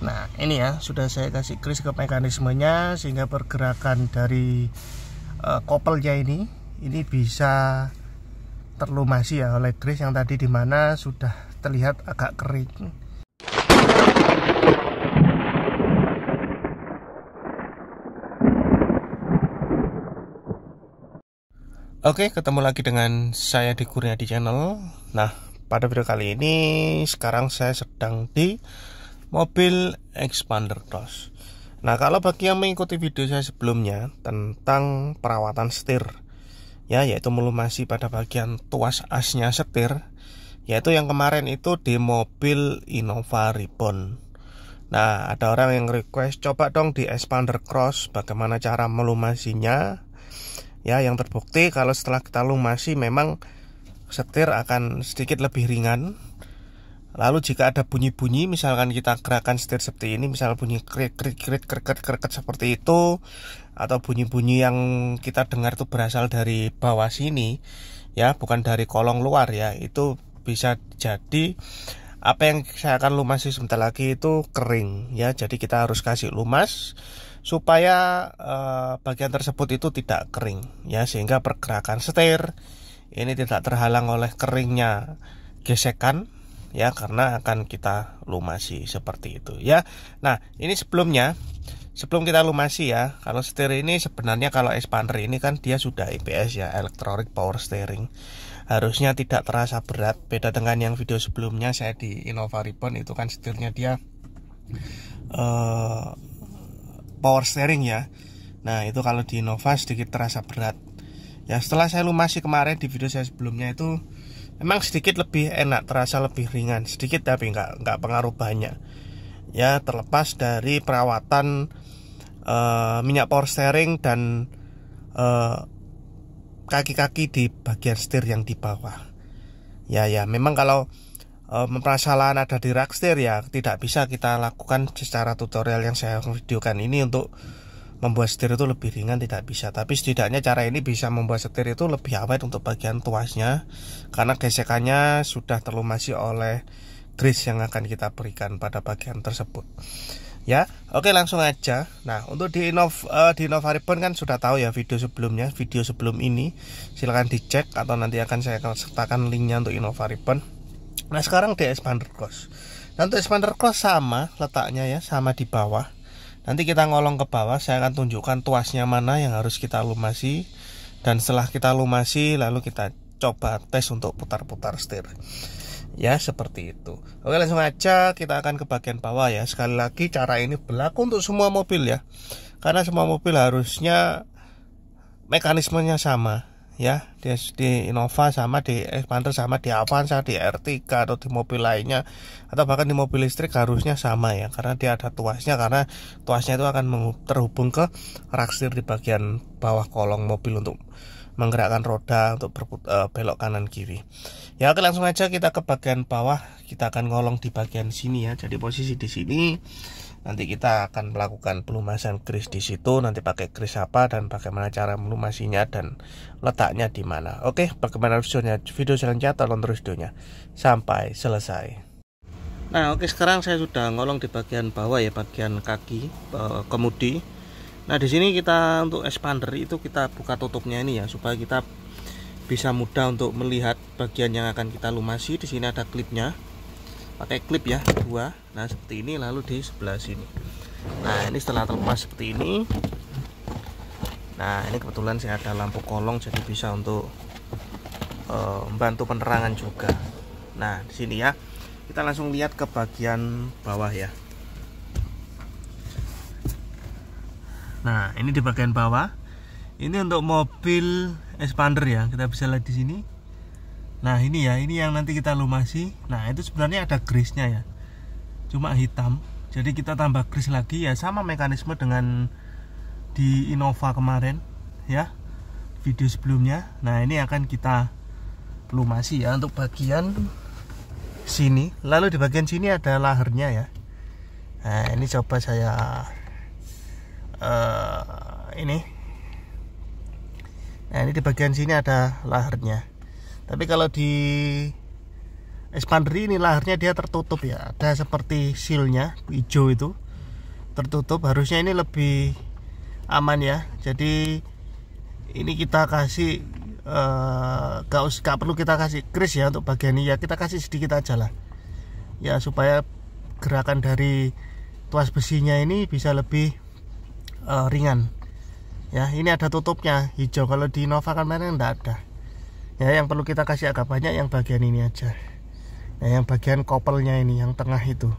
Nah ini ya, sudah saya kasih grease ke mekanismenya sehingga pergerakan dari kopelnya ini bisa terlumasi ya oleh grease yang tadi dimana sudah terlihat agak kering. Oke, ketemu lagi dengan saya di Kurniadi Channel. Nah, pada video kali ini sekarang saya sedang di mobil expander cross. Nah, kalau bagi yang mengikuti video saya sebelumnya tentang perawatan setir ya, yaitu melumasi pada bagian tuas asnya setir, yaitu yang kemarin itu di mobil Innova Reborn. Nah, ada orang yang request coba dong di expander cross bagaimana cara melumasinya. Ya, yang terbukti kalau setelah kita lumasi memang setir akan sedikit lebih ringan. Lalu jika ada bunyi-bunyi, misalkan kita gerakan setir seperti ini, misal bunyi krik-krik seperti itu, atau bunyi-bunyi yang kita dengar itu berasal dari bawah sini, ya, bukan dari kolong luar ya, itu bisa jadi apa yang saya akan lumasi sebentar lagi itu kering ya. Jadi kita harus kasih lumas supaya bagian tersebut itu tidak kering ya, sehingga pergerakan setir ini tidak terhalang oleh keringnya gesekan ya, karena akan kita lumasi seperti itu ya. Nah, ini sebelum kita lumasi ya, kalau setir ini sebenarnya kalau expander ini kan dia sudah EPS ya, electronic power steering, harusnya tidak terasa berat. Beda dengan yang video sebelumnya saya di Innova Reborn, itu kan setirnya dia power steering ya. Nah, itu kalau di Innova sedikit terasa berat ya. Setelah saya lumasi kemarin di video saya sebelumnya, itu memang sedikit lebih enak, terasa lebih ringan sedikit, tapi nggak pengaruh banyak ya, terlepas dari perawatan minyak power steering dan kaki-kaki di bagian setir yang di bawah ya. Memang kalau permasalahan ada di rak setir ya, tidak bisa kita lakukan secara tutorial yang saya videokan ini untuk membuat setir itu lebih ringan, tidak bisa. Tapi setidaknya cara ini bisa membuat setir itu lebih awet untuk bagian tuasnya, karena gesekannya sudah terlumasi oleh grease yang akan kita berikan pada bagian tersebut ya. Oke, langsung aja. Nah, untuk di Innova Reborn kan sudah tahu ya video sebelumnya, video sebelum ini silahkan dicek, atau nanti akan saya sertakan linknya untuk Innova Reborn. Nah, sekarang di expander cross. Nah, untuk expander cross sama letaknya ya, sama di bawah. Nanti kita ngolong ke bawah, saya akan tunjukkan tuasnya mana yang harus kita lumasi, dan setelah kita lumasi lalu kita coba tes untuk putar-putar setir ya, seperti itu. Oke, langsung aja kita akan ke bagian bawah ya. Sekali lagi cara ini berlaku untuk semua mobil ya, karena semua mobil harusnya mekanismenya sama ya, di Innova sama, di expander sama, di Avanza, di R3 atau di mobil lainnya, atau bahkan di mobil listrik harusnya sama ya, karena dia ada tuasnya, karena tuasnya itu akan terhubung ke rak setir di bagian bawah kolong mobil untuk menggerakkan roda untuk belok kanan kiri ya. Oke, langsung aja kita ke bagian bawah. Kita akan ngolong di bagian sini ya, jadi posisi di sini. Nanti kita akan melakukan pelumasan grease di situ, nanti pakai grease apa dan bagaimana cara melumasinya dan letaknya di mana. Oke, bagaimana video selanjutnya, tonton terus videonya sampai selesai. Nah, oke, sekarang saya sudah ngolong di bagian bawah ya, bagian kaki kemudi. Nah, di sini kita untuk expander itu kita buka tutupnya ini ya, supaya kita bisa mudah untuk melihat bagian yang akan kita lumasi. Di sini ada klipnya, pakai klip ya, 2. Nah, seperti ini, lalu di sebelah sini. Nah, ini setelah terlepas seperti ini. Nah, ini kebetulan saya ada lampu kolong, jadi bisa untuk membantu penerangan juga. Nah, di sini ya, kita langsung lihat ke bagian bawah ya. Nah, ini di bagian bawah. Ini untuk mobil expander ya, kita bisa lihat di sini. Nah, ini ya, ini yang nanti kita lumasi. Nah, itu sebenarnya ada grease-nya ya, cuma hitam. Jadi kita tambah grease lagi ya, sama mekanisme dengan di Innova kemarin ya, video sebelumnya. Nah, ini akan kita lumasi ya untuk bagian sini. Lalu di bagian sini ada lahernya ya. Nah, ini coba saya ini. Nah, ini di bagian sini ada lahernya. Tapi kalau di expander ini laharnya dia tertutup ya, ada seperti sealnya hijau itu tertutup. Harusnya ini lebih aman ya. Jadi ini kita kasih gak perlu kita kasih grease ya untuk bagian ini ya, kita kasih sedikit aja lah ya, supaya gerakan dari tuas besinya ini bisa lebih ringan ya. Ini ada tutupnya hijau, kalau di Nova kan merah enggak ada ya. Yang perlu kita kasih agak banyak yang bagian ini aja ya, yang bagian kopelnya ini yang tengah itu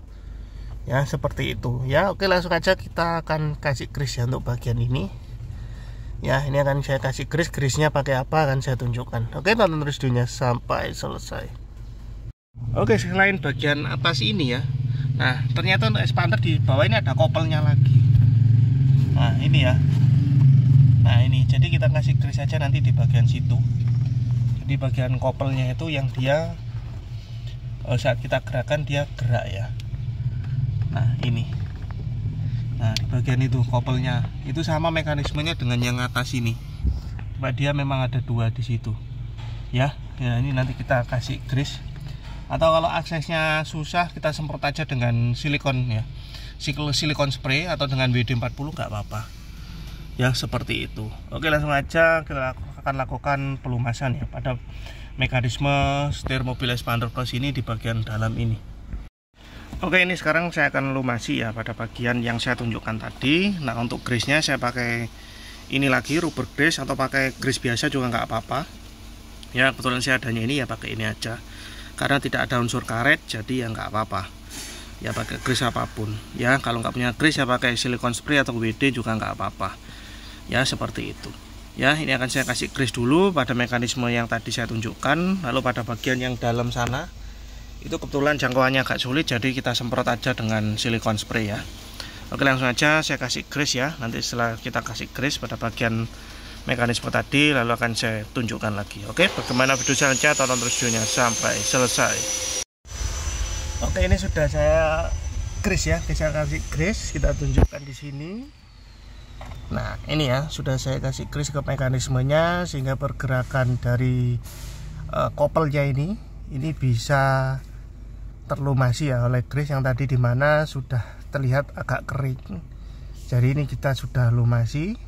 ya, seperti itu ya. Oke, langsung aja kita akan kasih grease ya untuk bagian ini ya. Ini akan saya kasih grease-nya pakai apa akan saya tunjukkan. Oke, tonton terus videonya sampai selesai. Oke, selain bagian atas ini ya, nah ternyata untuk expander di bawah ini ada kopelnya lagi. Nah ini ya, nah ini jadi kita kasih grease aja nanti di bagian situ. Jadi bagian kopelnya itu yang dia saat kita gerakan dia gerak ya. Nah ini, nah di bagian itu kopelnya itu sama mekanismenya dengan yang atas ini, cuma dia memang ada dua di situ ya. Ya ini nanti kita kasih grease, atau kalau aksesnya susah kita semprot aja dengan silikon ya, silikon spray atau dengan WD-40 nggak apa-apa ya, seperti itu. Oke, langsung aja kita akan lakukan pelumasan ya pada mekanisme setir mobil expander plus ini di bagian dalam ini. Oke, ini sekarang saya akan lumasi ya pada bagian yang saya tunjukkan tadi. Nah untuk grease-nya saya pakai ini lagi, rubber grease, atau pakai grease biasa juga nggak apa-apa ya. Kebetulan saya adanya ini ya, pakai ini aja karena tidak ada unsur karet, jadi ya nggak apa-apa ya, pakai grease apapun ya. Kalau nggak punya grease ya pakai silikon spray atau WD juga nggak apa-apa ya, seperti itu ya. Ini akan saya kasih grease dulu pada mekanisme yang tadi saya tunjukkan. Lalu pada bagian yang dalam sana itu kebetulan jangkauannya agak sulit, jadi kita semprot aja dengan silikon spray ya. Oke, langsung aja saya kasih grease ya. Nanti setelah kita kasih grease pada bagian mekanisme tadi, lalu akan saya tunjukkan lagi. Oke, bagaimana video selanjutnya, tonton terus videonya sampai selesai. Oke, ini sudah saya grease ya, saya kasih grease, kita tunjukkan di sini. Nah ini ya, sudah saya kasih grease ke mekanismenya sehingga pergerakan dari kopelnya ini bisa terlumasi ya oleh grease yang tadi, dimana sudah terlihat agak kering. Jadi ini kita sudah lumasi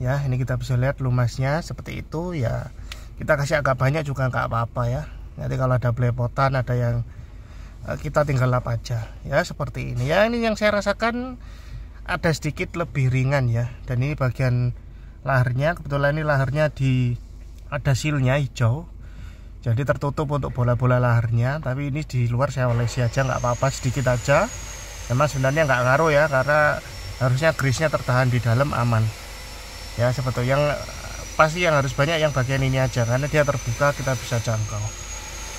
ya, ini kita bisa lihat lumasnya seperti itu ya. Kita kasih agak banyak juga nggak apa-apa ya, nanti kalau ada belepotan, ada yang kita tinggal lap aja ya, seperti ini ya. Ini yang saya rasakan ada sedikit lebih ringan ya. Dan ini bagian laharnya, kebetulan ini laharnya ada sealnya hijau, jadi tertutup untuk bola-bola laharnya. Tapi ini di luar saya olesi aja, nggak apa-apa, sedikit aja. Memang sebenarnya nggak ngaruh ya, karena harusnya grease-nya tertahan di dalam, aman ya. Sebetulnya yang pasti yang harus banyak yang bagian ini aja, karena dia terbuka, kita bisa jangkau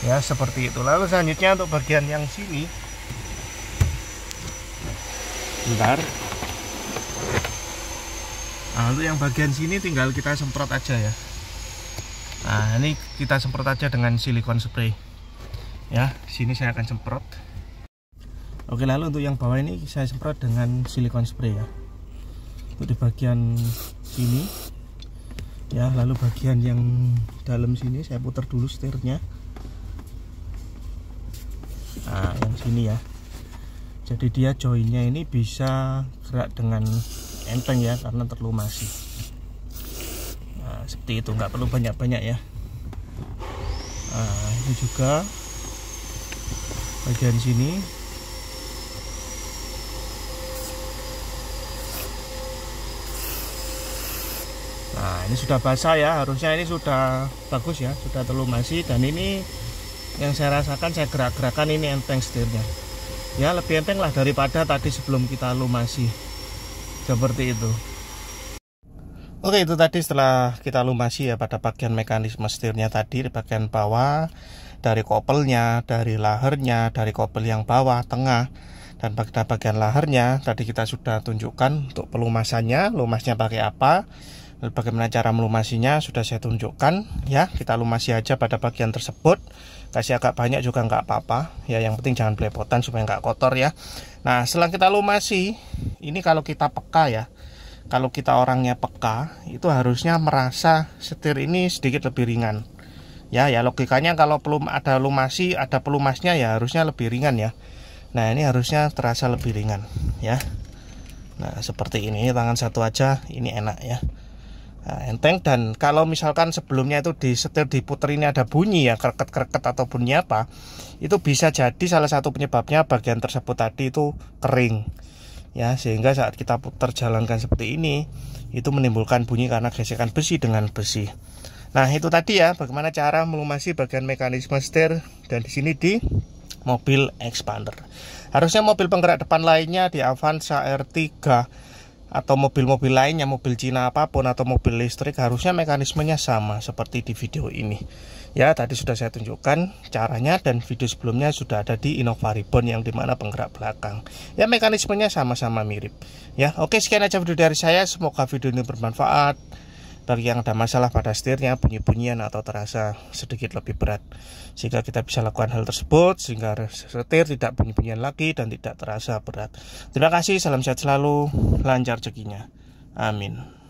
ya, seperti itu. Lalu selanjutnya untuk bagian yang sini, bentar. Nah untuk yang bagian sini tinggal kita semprot aja ya. Nah ini kita semprot aja dengan silikon spray ya. Sini saya akan semprot. Oke, lalu untuk yang bawah ini saya semprot dengan silikon spray ya, untuk di bagian sini ya. Lalu bagian yang dalam sini saya putar dulu setirnya. Nah yang sini ya, jadi dia joinnya ini bisa gerak dengan enteng ya, karena terlumasi. Nah seperti itu, nggak perlu banyak-banyak ya. Nah ini juga bagian sini. Nah ini sudah basah ya, harusnya ini sudah bagus ya, sudah terlumasi. Dan ini yang saya rasakan, saya gerak-gerakan ini enteng setirnya ya, lebih enteng lah daripada tadi sebelum kita lumasi, seperti itu. Oke, itu tadi setelah kita lumasi ya pada bagian mekanisme setirnya tadi, di bagian bawah, dari kopelnya, dari laharnya, dari kopel yang bawah, tengah, dan pada bagian laharnya tadi kita sudah tunjukkan untuk pelumasannya, lumasnya pakai apa, bagaimana cara melumasinya sudah saya tunjukkan ya. Kita lumasi aja pada bagian tersebut, kasih agak banyak juga nggak apa-apa ya, yang penting jangan belepotan supaya nggak kotor ya. Nah setelah kita lumasi ini, kalau kita peka ya, kalau kita orangnya peka itu harusnya merasa setir ini sedikit lebih ringan Ya logikanya kalau belum ada lumasi, ada pelumasnya ya harusnya lebih ringan ya. Nah ini harusnya terasa lebih ringan ya. Nah seperti ini, tangan satu aja ini enak ya. Nah, enteng. Dan kalau misalkan sebelumnya itu disetir diputer ini ada bunyi ya, kreket-kreket atau bunyi apa, itu bisa jadi salah satu penyebabnya bagian tersebut tadi itu kering ya, sehingga saat kita putar jalankan seperti ini itu menimbulkan bunyi karena gesekan besi dengan besi. Nah itu tadi ya bagaimana cara melumasi bagian mekanisme setir, dan di sini di mobil expander. Harusnya mobil penggerak depan lainnya di Avanza R3 atau mobil-mobil lainnya, mobil Cina apapun atau mobil listrik, harusnya mekanismenya sama seperti di video ini ya. Tadi sudah saya tunjukkan caranya, dan video sebelumnya sudah ada di Innova Reborn yang dimana penggerak belakang ya, mekanismenya sama-sama mirip ya. Oke, sekian aja video dari saya, semoga video ini bermanfaat bagi yang ada masalah pada setirnya, bunyi-bunyian atau terasa sedikit lebih berat, sehingga kita bisa lakukan hal tersebut sehingga setir tidak bunyi-bunyian lagi dan tidak terasa berat. Terima kasih, salam sehat selalu, lancar rezekinya, amin.